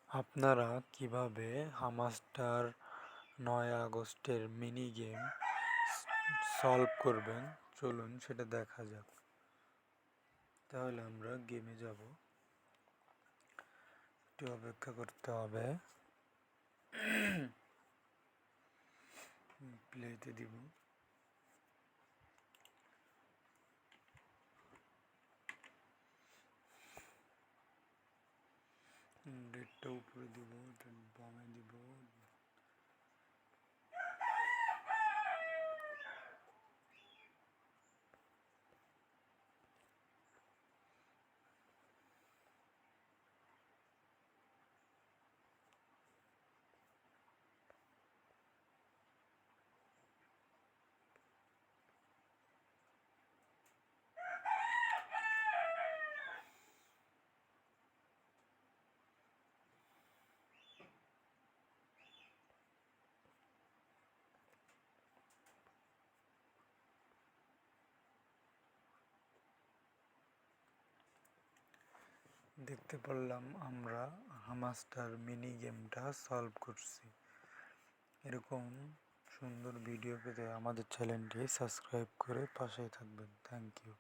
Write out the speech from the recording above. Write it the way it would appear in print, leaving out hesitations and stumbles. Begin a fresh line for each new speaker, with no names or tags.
আপনারা কিভাবে হামাস্টার ৯ আগস্টের মিনি গেম সলভ করবেন চলুন সেটা দেখা যাক। তাহলে আমরা গেমে যাব, একটু অপেক্ষা করতে হবে, প্লেতে দিব। ডেটটা উপরে দিব, এটা বামে দিব। দেখতে পারলাম আমরা হামাস্টার মিনি গেমটা সলভ করছি। এরকম সুন্দর ভিডিও পেতে আমাদের চ্যানেলটি সাবস্ক্রাইব করে পাশেই থাকবেন। Thank you.